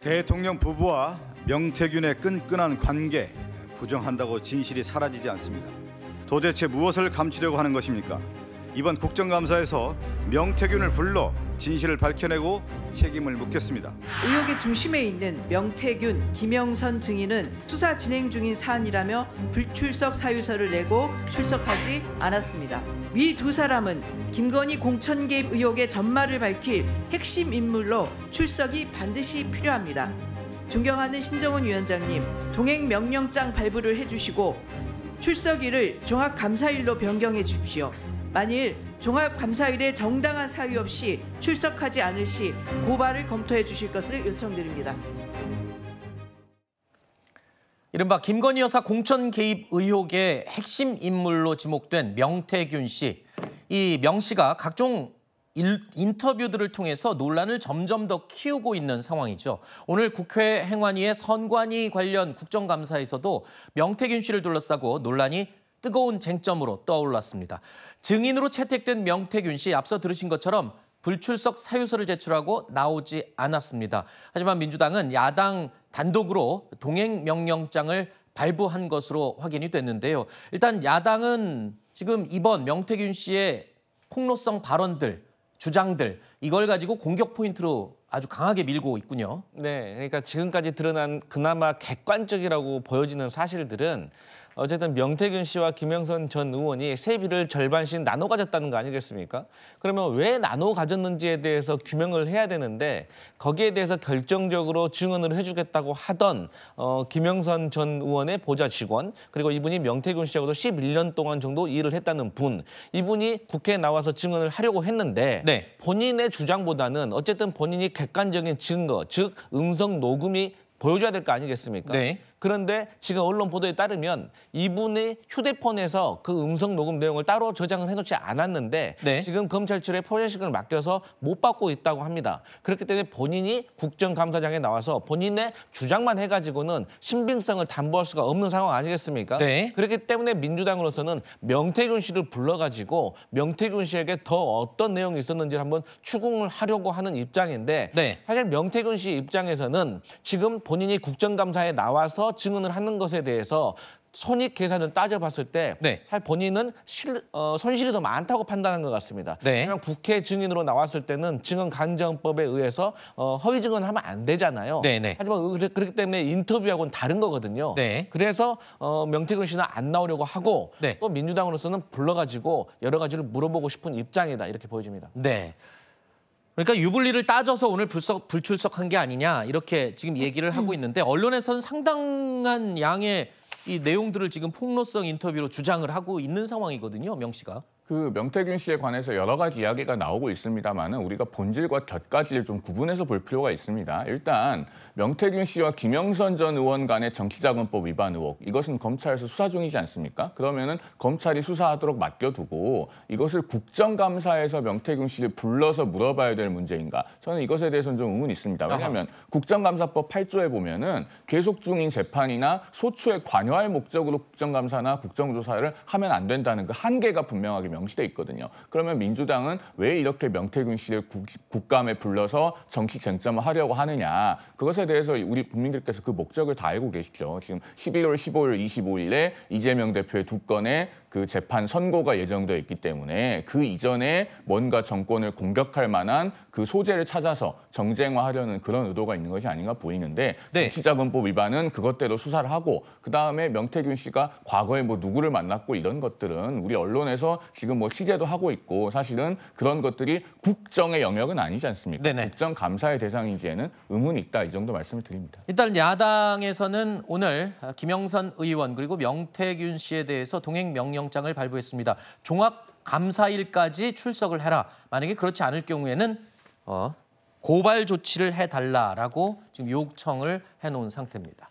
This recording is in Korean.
대통령 부부와 명태균의 끈끈한 관계 부정한다고 진실이 사라지지 않습니다. 도대체 무엇을 감추려고 하는 것입니까? 이번 국정감사에서 명태균을 불러 진실을 밝혀내고 책임을 묻겠습니다. 의혹의 중심에 있는 명태균, 김영선 증인은 수사 진행 중인 사안이라며 불출석 사유서를 내고 출석하지 않았습니다. 위 두 사람은 김건희 공천 개입 의혹의 전말을 밝힐 핵심 인물로 출석이 반드시 필요합니다. 존경하는 신정훈 위원장님, 동행 명령장 발부를 해주시고 출석일을 종합감사일로 변경해 주십시오. 만일 종합감사일에 정당한 사유 없이 출석하지 않을 시 고발을 검토해 주실 것을 요청드립니다. 이른바 김건희 여사 공천 개입 의혹의 핵심 인물로 지목된 명태균 씨. 이 명 씨가 각종 인터뷰들을 통해서 논란을 점점 더 키우고 있는 상황이죠. 오늘 국회 행안위의 선관위 관련 국정감사에서도 명태균 씨를 둘러싸고 논란이 뜨거운 쟁점으로 떠올랐습니다. 증인으로 채택된 명태균 씨, 앞서 들으신 것처럼 불출석 사유서를 제출하고 나오지 않았습니다. 하지만 민주당은 야당 단독으로 동행 명령장을 발부한 것으로 확인이 됐는데요. 일단 야당은 지금 이번 명태균 씨의 폭로성 발언들, 주장들, 이걸 가지고 공격 포인트로 아주 강하게 밀고 있군요. 네, 그러니까 지금까지 드러난 그나마 객관적이라고 보여지는 사실들은 어쨌든 명태균 씨와 김영선 전 의원이 세비를 절반씩 나눠 가졌다는 거 아니겠습니까? 그러면 왜 나눠 가졌는지에 대해서 규명을 해야 되는데 거기에 대해서 결정적으로 증언을 해주겠다고 하던 김영선 전 의원의 보좌 직원, 그리고 이분이 명태균 씨하고도 11년 동안 정도 일을 했다는 분, 이분이 국회에 나와서 증언을 하려고 했는데 네. 본인의 주장보다는 어쨌든 본인이 객관적인 증거, 즉 음성 녹음이 보여줘야 될 거 아니겠습니까? 네. 그런데 지금 언론 보도에 따르면 이분의 휴대폰에서 그 음성 녹음 내용을 따로 저장을 해놓지 않았는데 네. 지금 검찰청에 포렌식을 맡겨서 못 받고 있다고 합니다. 그렇기 때문에 본인이 국정감사장에 나와서 본인의 주장만 해가지고는 신빙성을 담보할 수가 없는 상황 아니겠습니까? 네. 그렇기 때문에 민주당으로서는 명태균 씨를 불러가지고 명태균 씨에게 더 어떤 내용이 있었는지를 한번 추궁을 하려고 하는 입장인데 네. 사실 명태균 씨 입장에서는 지금 본인이 국정감사에 나와서 증언을 하는 것에 대해서 손익 계산을 따져봤을 때 네. 사실 본인은 손실이 더 많다고 판단한 것 같습니다. 네. 왜냐하면 국회 증인으로 나왔을 때는 증언간정법에 의해서 허위 증언을 하면 안 되잖아요. 네네. 하지만 그렇기 때문에 인터뷰하고는 다른 거거든요. 네. 그래서 명태균 씨는 안 나오려고 하고 네. 또 민주당으로서는 불러가지고 여러 가지를 물어보고 싶은 입장이다 이렇게 보여집니다. 네. 그러니까 유불리를 따져서 오늘 불출석한 게 아니냐 이렇게 지금 얘기를 하고 있는데 언론에서는 상당한 양의 이 내용들을 지금 폭로성 인터뷰로 주장을 하고 있는 상황이거든요, 명 씨가. 그 명태균 씨에 관해서 여러 가지 이야기가 나오고 있습니다만은 우리가 본질과 곁가지를 좀 구분해서 볼 필요가 있습니다. 일단 명태균 씨와 김영선 전 의원 간의 정치자금법 위반 의혹, 이것은 검찰에서 수사 중이지 않습니까? 그러면은 검찰이 수사하도록 맡겨두고 이것을 국정감사에서 명태균 씨를 불러서 물어봐야 될 문제인가? 저는 이것에 대해서는 좀 의문이 있습니다. 왜냐하면 국정감사법 8조에 보면은 계속 중인 재판이나 소추에 관여할 목적으로 국정감사나 국정조사를 하면 안 된다는 그 한계가 분명하게 명시돼 있거든요. 그러면 민주당은 왜 이렇게 명태균 씨를 국감에 불러서 정치 쟁점을 하려고 하느냐. 그것에 대해서 우리 국민들께서 그 목적을 다 알고 계시죠. 지금 11월 15일, 25일에 이재명 대표의 두 건의 그 재판 선고가 예정되어 있기 때문에 그 이전에 뭔가 정권을 공격할 만한 그 소재를 찾아서 정쟁화하려는 그런 의도가 있는 것이 아닌가 보이는데 네. 정치자금법 위반은 그것대로 수사를 하고 그다음에 명태균 씨가 과거에 뭐 누구를 만났고 이런 것들은 우리 언론에서 지금 뭐 취재도 하고 있고 사실은 그런 것들이 국정의 영역은 아니지 않습니까? 네네. 국정감사의 대상인지에는 의문이 있다. 이 정도 말씀을 드립니다. 일단 야당에서는 오늘 김영선 의원 그리고 명태균 씨에 대해서 동행 명령장을 발부했습니다. 종합감사일까지 출석을 해라. 만약에 그렇지 않을 경우에는 고발 조치를 해달라라고 지금 요청을 해놓은 상태입니다.